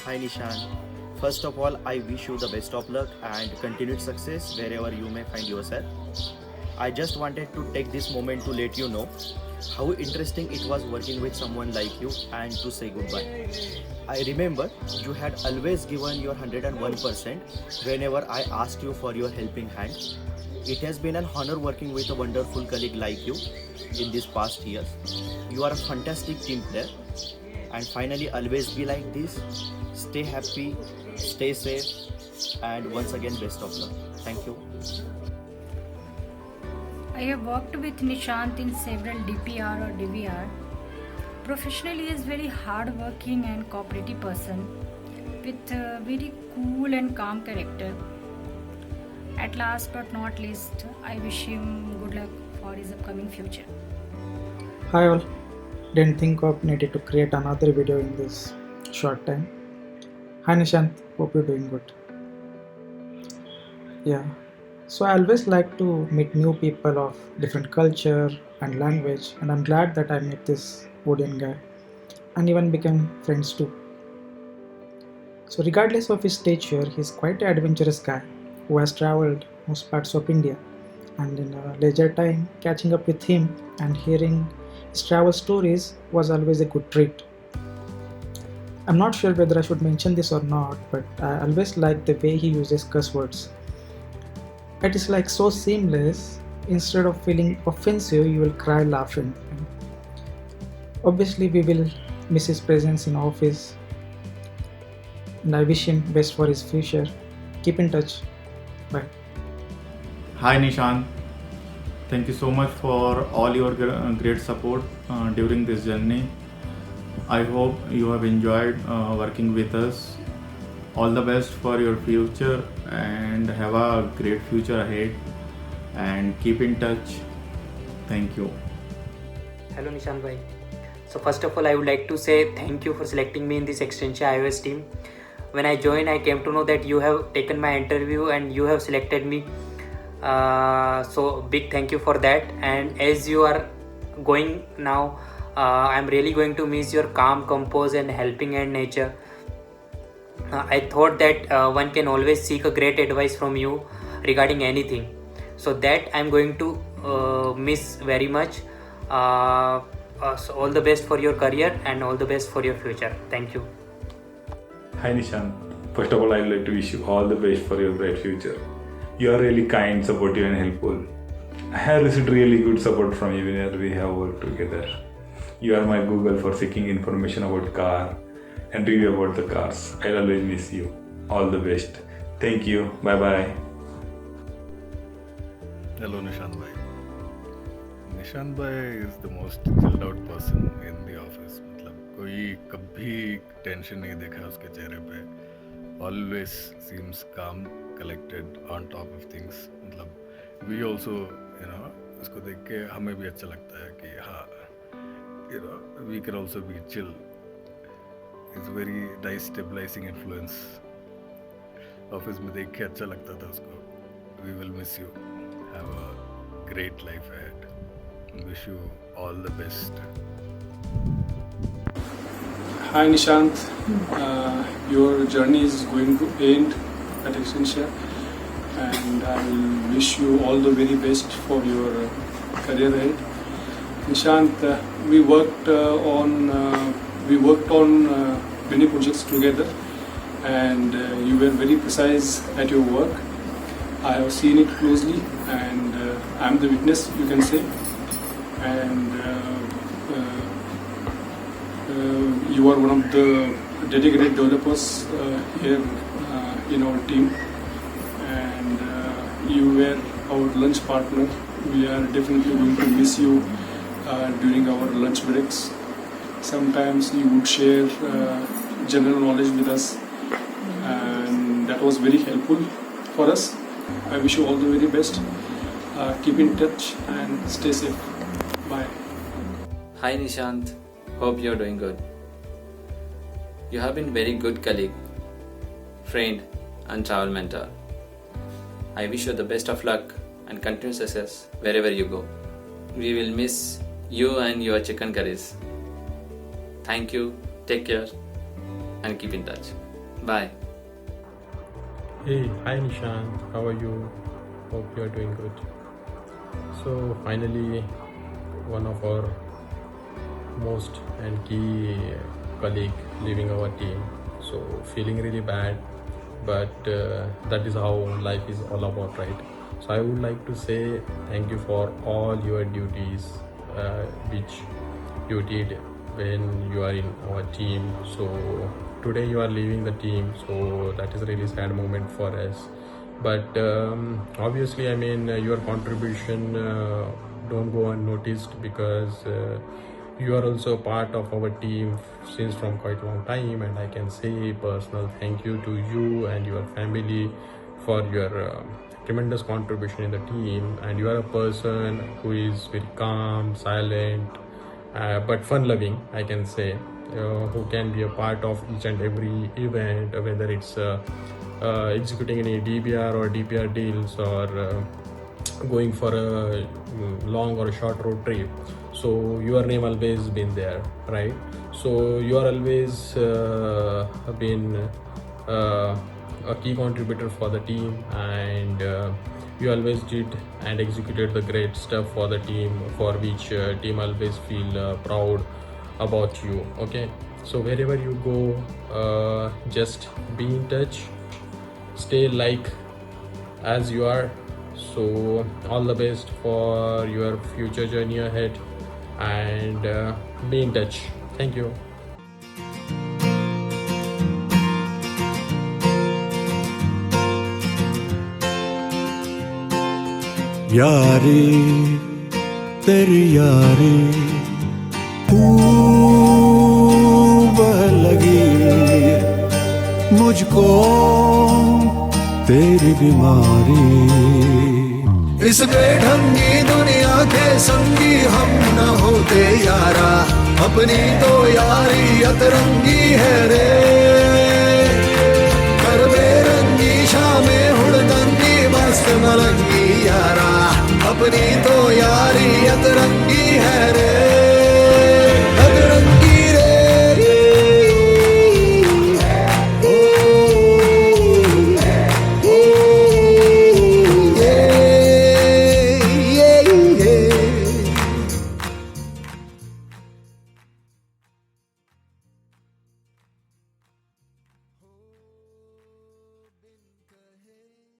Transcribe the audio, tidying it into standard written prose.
Hi Nishan. First of all, I wish you the best of luck and continued success wherever you may find yourself. I just wanted to take this moment to let you know how interesting it was working with someone like you and to say goodbye. I remember you had always given your 101% whenever I asked you for your helping hand. It has been an honor working with a wonderful colleague like you in these past years. You are a fantastic team player and finally always be like this. Stay happy, stay safe, and once again best of luck. Thank you. I have worked with Nishant in several DPR or DVR. Professionally, he is very hardworking and cooperative person with a very cool and calm character. At last but not least, I wish him good luck for his upcoming future. Hi all, didn't think of needed to create another video in this short time. Hi Nishant, hope you're doing good. Yeah, so I always like to meet new people of different culture and language, and I'm glad that I met this Woodian guy and even became friends too. So regardless of his stature, he's quite an adventurous guy who has traveled most parts of India, and in a leisure time, catching up with him and hearing his travel stories was always a good treat. I'm not sure whether I should mention this or not, but I always like the way he uses curse words. It is like so seamless. Instead of feeling offensive, you will cry laughing. Obviously, we will miss his presence in office, and I wish him best for his future. Keep in touch. Bye. Hi Nishan, thank you so much for all your great support during this journey. I hope you have enjoyed working with us. All the best for your future and have a great future ahead and keep in touch. Thank you. Hello Nishan bhai. So first of all, I would like to say thank you for selecting me in this Extension iOS team. When I joined, I came to know that you have taken my interview and you have selected me. So big thank you for that. And as you are going now, I'm really going to miss your calm, compose, and helping hand nature. I thought that one can always seek a great advice from you regarding anything. So that I'm going to miss very much. So all the best for your career and all the best for your future. Thank you. Hi Nishan. First of all, I would like to wish you all the best for your bright future. You are really kind, supportive, and helpful. I have received really good support from you whenever we have worked together. You are my Google for seeking information about car and review about the cars. I'll always miss you. All the best. Thank you. Bye bye. Hello Nishant bhai. Nishant bhai is the most chilled out person in the office. मतलब कोई कभी tension नहीं देखा उसके चेहरे पे. Always seems calm, collected, on top of things. मतलब we also उसको देख के हमें भी अच्छा लगता है कि हाँ we can also be chill. It's very nice stabilizing influence. Office में देख के अच्छा लगता था उसको. We will miss you. Have a great life ahead. Wish you all the best. Hi Nishant, your journey is going to end at Accenture and I will wish you all the very best for your career ahead. Nishant, we worked on many projects together and you were very precise at your work. I have seen it closely and I am the witness, you can say. And you are one of the dedicated developers here in our team, and you were our lunch partner. We are definitely going to miss you during our lunch breaks. Sometimes you would share general knowledge with us, and that was very helpful for us. I wish you all the very best. Keep in touch and stay safe. Bye. Hi Nishant, hope you're doing good. You have been very good colleague, friend and travel mentor. I wish you the best of luck and continued success wherever you go. We will miss you and your chicken curries. Thank you, take care and keep in touch. Bye. Hey, hi Nishant, how are you? Hope you are doing good. So, finally, one of our most and key colleague leaving our team. So, feeling really bad, but that is how life is all about, right? So, I would like to say thank you for all your duties which you did when you are in our team. So, today you are leaving the team, so that is a really sad moment for us. But obviously, I mean, your contribution don't go unnoticed because you are also part of our team since from quite a long time, and I can say personal thank you to you and your family for your tremendous contribution in the team. And you are a person who is very calm, silent, but fun loving, I can say, who can be a part of each and every event, whether it's executing any DBR or DPR deals, or going for a long or a short road trip. So your name always been there, right? So you are always been a key contributor for the team, and you always did and executed the great stuff for the team, for which team always feel proud about you. Okay, so wherever you go, just be in touch, stay like as you are. So all the best for your future journey ahead, and be in touch. Thank you. यारी तेरी यारी खूब लगी मुझको तेरी बीमारी। इस बेढंगी दुनिया के संगी हम न होते यारा, अपनी तो यारी अतरंगी है रे। कर बेरंगी शामें हुड़दंगी मस्त मलंगी यारा, अपनी तो यारी अतरंगी है रे।